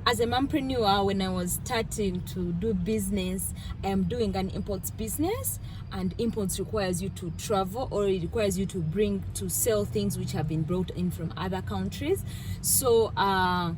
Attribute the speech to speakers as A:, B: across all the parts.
A: As a mumpreneur, when I was starting to do business, I am doing an imports business, and imports requires you to travel, or it requires you to sell things which have been brought in from other countries. So I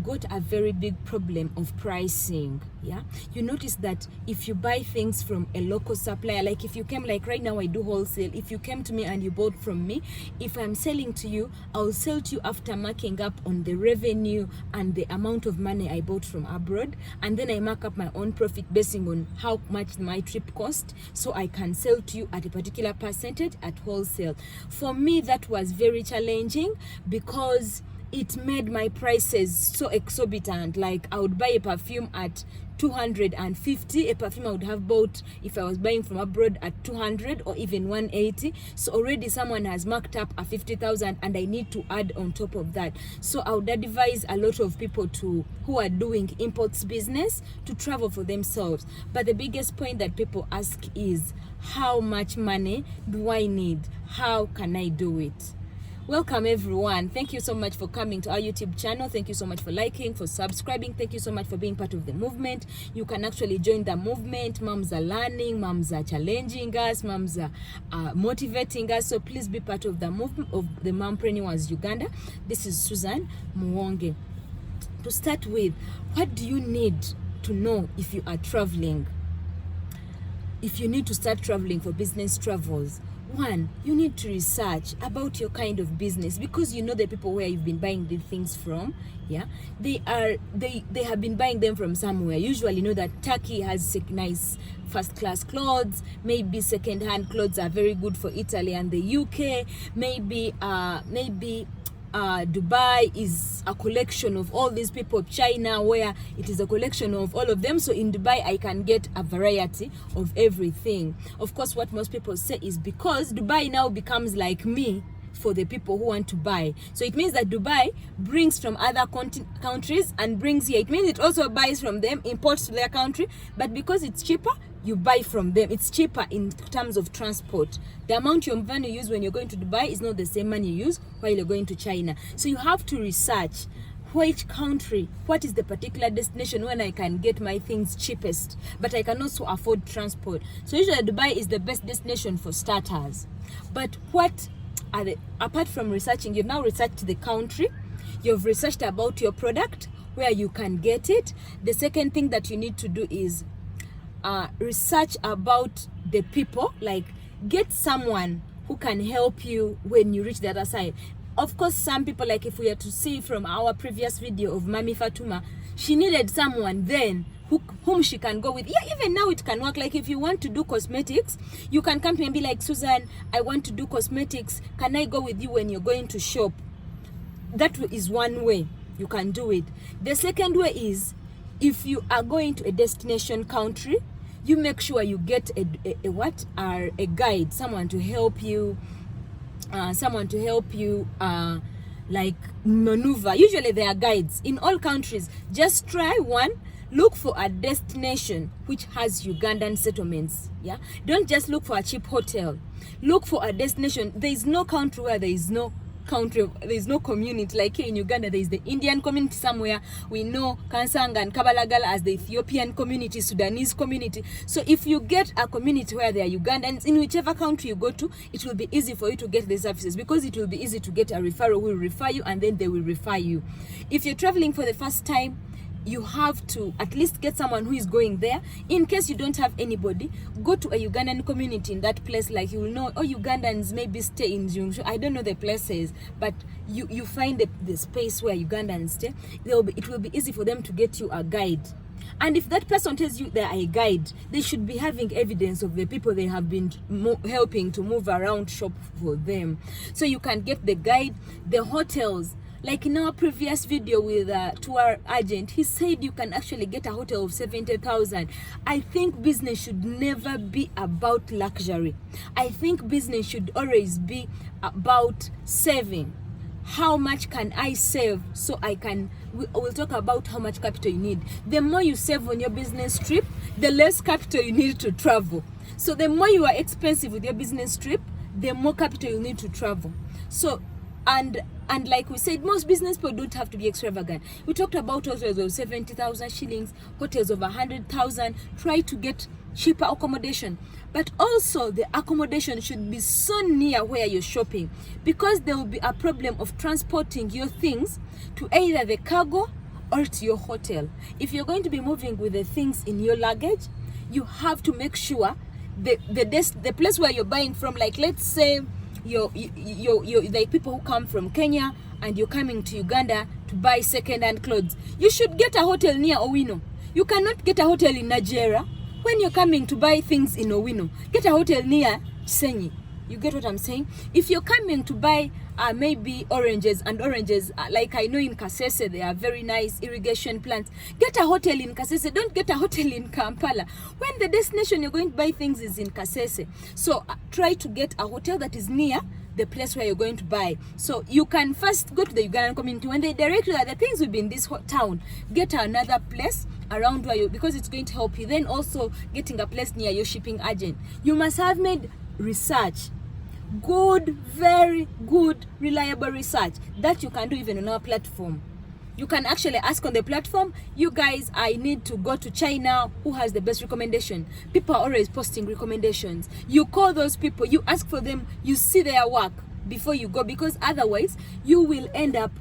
A: got a very big problem of pricing. Yeah, you notice that if you buy things from a local supplier, like if you came, like right now I do wholesale, if you came to me and you bought from me, if I'm selling to you, I'll sell to you after marking up on the revenue and the amount of money I bought from abroad, and then I mark up my own profit basing on how much my trip cost, so I can sell to you at a particular percentage at wholesale. For me, that was very challenging because it made my prices so exorbitant. Like I would buy a perfume at 250, a perfume I would have bought if I was buying from abroad at 200 or even 180. So already someone has marked up a 50,000 and I need to add on top of that. So I would advise a lot of people who are doing imports business to travel for themselves. But the biggest point that people ask is, how much money do I need? How can I do it? Welcome everyone. Thank you so much for coming to our YouTube channel. Thank you so much for liking, for subscribing. Thank you so much for being part of the movement. You can actually join the movement. Moms are learning, moms are challenging us, moms are motivating us. So please be part of the movement of the Mumpreneurs Uganda. This is Susan Muwonge. To start with, what do you need to know if you are traveling? If you need to start traveling for business travels, one, you need to research about your kind of business, because you know the people where you've been buying the things from. Yeah, they have been buying them from somewhere. Usually, you know that Turkey has nice first-class clothes. Maybe second-hand clothes are very good for Italy and the UK. Maybe Dubai is a collection of all these people. China, where it is a collection of all of them. So in Dubai, I can get a variety of everything. Of course, what most people say is because Dubai now becomes like me for the people who want to buy. So it means that Dubai brings from other countries and brings here. It means it also buys from them, imports to their country, but because it's cheaper, you buy from them. It's cheaper in terms of transport. The amount your money you use when you're going to Dubai is not the same money you use while you're going to China. So you have to research which country, what is the particular destination when I can get my things cheapest, but I can also afford transport. So usually Dubai is the best destination for starters. But what are apart from researching, you've now researched the country, you've researched about your product, where you can get it. The second thing that you need to do is research about the people, like get someone who can help you when you reach the other side. Of course, some people, like if we are to see from our previous video of Mami Fatuma, she needed someone then whom she can go with. Yeah, even now it can work. Like if you want to do cosmetics, you can come to me and be like, Susan, I want to do cosmetics. Can I go with you when you're going to shop? That is one way you can do it. The second way is, if you are going to a destination country, you make sure you get a guide, someone to help you, like maneuver. Usually there are guides in all countries. Just try one. Look for a destination which has Ugandan settlements. Yeah, don't just look for a cheap hotel. Look for a destination. There is no country where there is no community. Like here in Uganda, there is the Indian community somewhere. We know Kansanga and Kabalagala as the Ethiopian community, Sudanese community. So if you get a community where there are Ugandans, in whichever country you go to, it will be easy for you to get the services, because it will be easy to get a referral who will refer you, and then they will refer you. If you're traveling for the first time, you have to at least get someone who is going there. In case you don't have anybody, go to a Ugandan community in that place. Like you will know, oh, Ugandans maybe stay in Jungshu. I don't know the places, but you find the space where Ugandans stay. It will be easy for them to get you a guide. And if that person tells you they are a guide, they should be having evidence of the people they have been helping to move around shop for them. So you can get the guide, the hotels. Like in our previous video with a tour agent, he said you can actually get a hotel of 70,000. I think business should never be about luxury. I think business should always be about saving. How much can I save so I can, we'll talk about how much capital you need. The more you save on your business trip, the less capital you need to travel. So the more you are expensive with your business trip, the more capital you need to travel. So And like we said, most business people don't have to be extravagant. We talked about hotels of 70,000 shillings, hotels of 100,000. Try to get cheaper accommodation, but also the accommodation should be so near where you're shopping, because there will be a problem of transporting your things to either the cargo or to your hotel. If you're going to be moving with the things in your luggage, you have to make sure the place where you're buying from, like let's say you're like people who come from Kenya and you're coming to Uganda to buy second-hand clothes, you should get a hotel near Owino. You cannot get a hotel in Nigeria when you're coming to buy things in Owino. Get a hotel near Senyi. You get what I'm saying? If you're coming to buy maybe oranges, like I know in Kasese there are very nice irrigation plants, get a hotel in Kasese. Don't get a hotel in Kampala when the destination you're going to buy things is in Kasese. So try to get a hotel that is near the place where you're going to buy. So you can first go to the Ugandan community. When they direct you that the things will be in this town, get another place around where you, because it's going to help you. Then also getting a place near your shipping agent. You must have made research, good, very good, reliable research that you can do even on our platform. You can actually ask on the platform, you guys, I need to go to China, who has the best recommendation? People are always posting recommendations. You call those people, you ask for them, you see their work before you go, because otherwise you will end up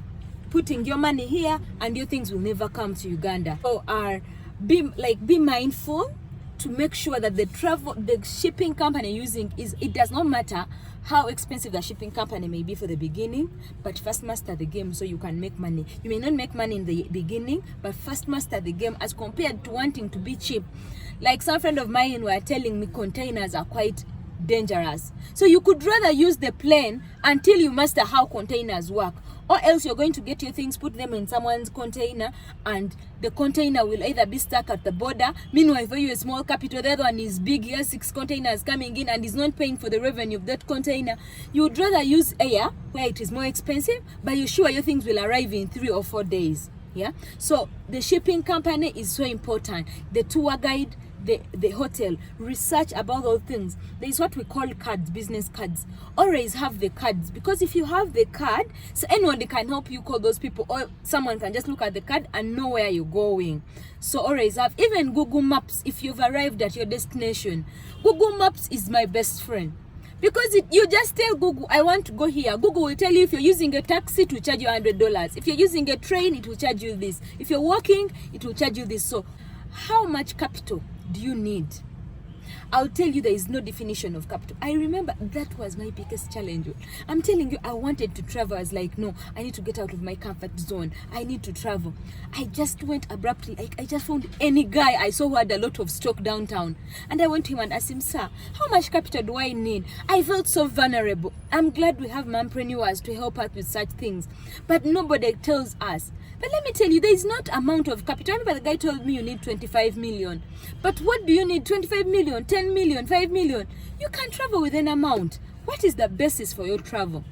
A: putting your money here and your things will never come to Uganda. So be mindful to make sure that the shipping company using it does not matter how expensive the shipping company may be for the beginning, but first master the game so you can make money. You may not make money in the beginning, but first master the game as compared to wanting to be cheap. Like some friend of mine were telling me containers are quite dangerous. So you could rather use the plane until you master how containers work, or else you're going to get your things, put them in someone's container, and the container will either be stuck at the border. Meanwhile, for you, a small capital, the other one is big, he has 6 containers coming in and is not paying for the revenue of that container. You would rather use air, where it is more expensive, but you're sure your things will arrive in 3 or 4 days. Yeah. So the shipping company is so important. The tour guide, the hotel, research about all things. There is what we call cards, business cards. Always have the cards, because if you have the card, so anyone can help you call those people, or someone can just look at the card and know where you're going. So always have, even Google Maps. If you've arrived at your destination, Google Maps is my best friend, because you just tell Google, I want to go here. Google will tell you if you're using a taxi, it will charge you $100. If you're using a train, it will charge you this. If you're walking, it will charge you this. So how much capital do you need? I'll tell you, there is no definition of capital. I remember that was my biggest challenge. I'm telling you, I wanted to travel. I was like, no, I need to get out of my comfort zone. I need to travel. I just went abruptly. I just found any guy I saw who had a lot of stock downtown. And I went to him and asked him, sir, how much capital do I need? I felt so vulnerable. I'm glad we have mumpreneurs to help us with such things. But nobody tells us. But let me tell you, there is not amount of capital. I remember the guy told me you need 25 million. But what do you need? 25 million, 10 million, 5 million. You can travel with an amount. What is the basis for your travel?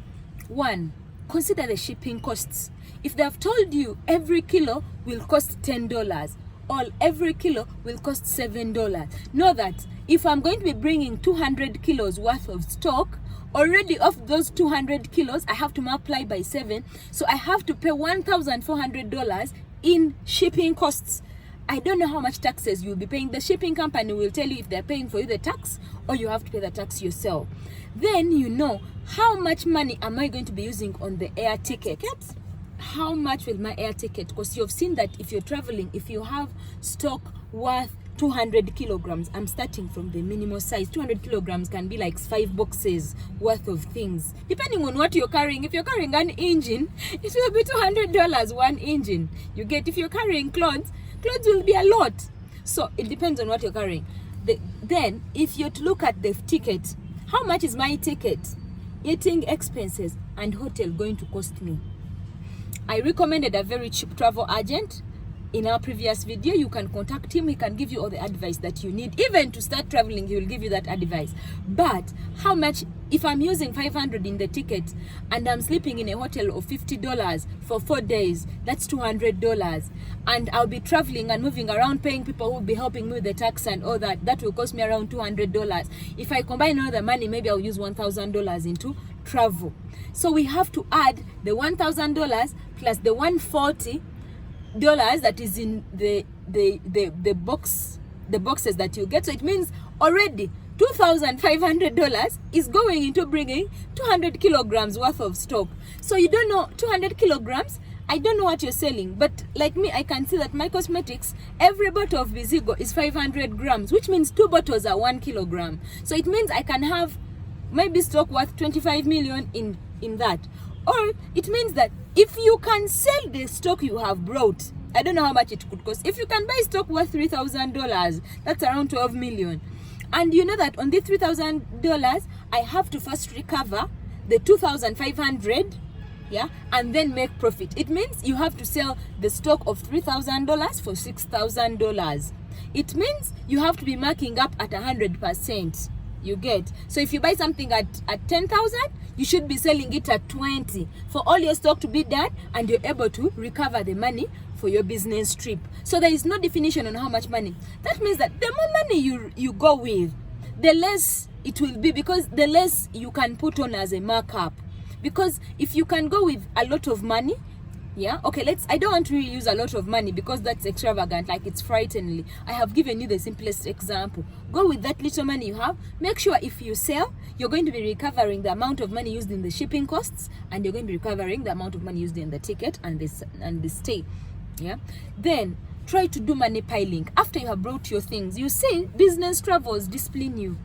A: 1, consider the shipping costs. If they have told you every kilo will cost $10, or every kilo will cost $7, know that if I'm going to be bringing 200 kilos worth of stock, already of those 200 kilos, I have to multiply by 7. So I have to pay $1,400 in shipping costs. I don't know how much taxes you'll be paying. The shipping company will tell you if they're paying for you the tax, or you have to pay the tax yourself. Then you know how much money am I going to be using on the air ticket. How much will my air ticket cost? You've seen that if you're traveling, if you have stock worth 200 kilograms, I'm starting from the minimum size. 200 kilograms can be like 5 boxes worth of things, depending on what you're carrying. If you're carrying an engine, it will be $200 one engine. You get, if you're carrying clothes will be a lot. So it depends on what you're carrying. Then if you're to look at the ticket, how much is my ticket, eating expenses and hotel going to cost me? I recommended a very cheap travel agent. In our previous video, you can contact him. He can give you all the advice that you need. Even to start traveling, he will give you that advice. But how much, if I'm using 500 in the ticket and I'm sleeping in a hotel of $50 for 4 days, that's $200. And I'll be traveling and moving around, paying people who will be helping me with the tax and all that. That will cost me around $200. If I combine all the money, maybe I'll use $1,000 into travel. So we have to add the $1,000 plus the $140 that is in the boxes that you get. So it means already $2,500 is going into bringing 200 kilograms worth of stock. So you don't know 200 kilograms. I don't know what you're selling, but like me, I can see that my cosmetics, every bottle of Visigo is 500 grams, which means 2 bottles are 1 kilogram. So it means I can have maybe stock worth 25 million in that. Or it means that if you can sell the stock you have brought, I don't know how much it could cost. If you can buy stock worth $3,000, that's around 12 million. And you know that on the $3,000, I have to first recover the 2,500, yeah, and then make profit. It means you have to sell the stock of $3,000 for $6,000. It means you have to be marking up at 100%. You get? So if you buy something at 10,000, you should be selling it at 20 for all your stock to be done, and you're able to recover the money for your business trip. So there is no definition on how much money. That means that the more money you go with, the less it will be, because the less you can put on as a markup. Because if you can go with a lot of money, yeah, okay, I don't want to use a lot of money because that's extravagant, like it's frighteningly. I have given you the simplest example. Go with that little money you have. Make sure if you sell, you're going to be recovering the amount of money used in the shipping costs, and you're going to be recovering the amount of money used in the ticket and the stay. Yeah. Then try to do money piling. After you have brought your things, you see, business travels discipline you.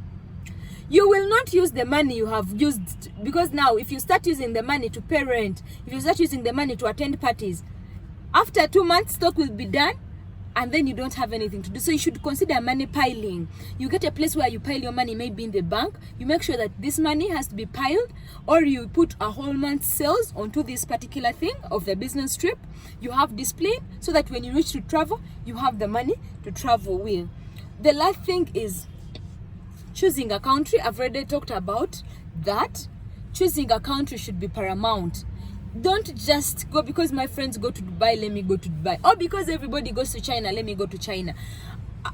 A: You will not use the money you have used, because now if you start using the money to pay rent, if you start using the money to attend parties, after 2 months stock will be done and then you don't have anything to do. So you should consider money piling. You get a place where you pile your money, maybe in the bank. You make sure that this money has to be piled, or you put a whole month's sales onto this particular thing of the business trip. You have discipline so that when you reach to travel, you have the money to travel with. The last thing is choosing a country. I've already talked about that. Choosing a country should be paramount. Don't just go because my friends go to Dubai, let me go to Dubai. Or because everybody goes to China, let me go to China.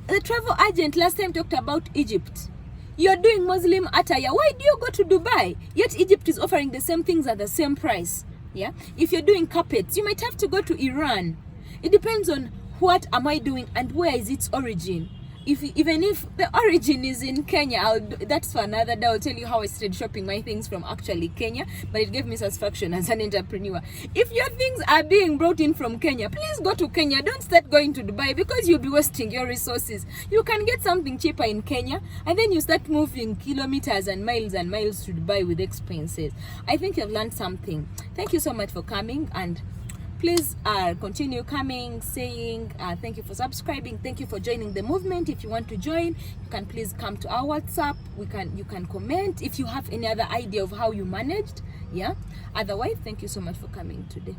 A: The travel agent last time talked about Egypt. You're doing Muslim attire. Why do you go to Dubai? Yet Egypt is offering the same things at the same price. Yeah. If you're doing carpets, you might have to go to Iran. It depends on what am I doing and where is its origin. Even if the origin is in Kenya, that's for another day. I'll tell you how I started shopping my things from actually Kenya, but it gave me satisfaction as an entrepreneur. If your things are being brought in from Kenya, please go to Kenya. Don't start going to Dubai, because you'll be wasting your resources. You can get something cheaper in Kenya, and then you start moving kilometers and miles to Dubai with expenses. I think you've learned something. Thank you so much for coming, and please continue coming, saying thank you for subscribing, thank you for joining the movement. If you want to join, you can please come to our WhatsApp. You can comment if you have any other idea of how you managed. Yeah. Otherwise, thank you so much for coming today.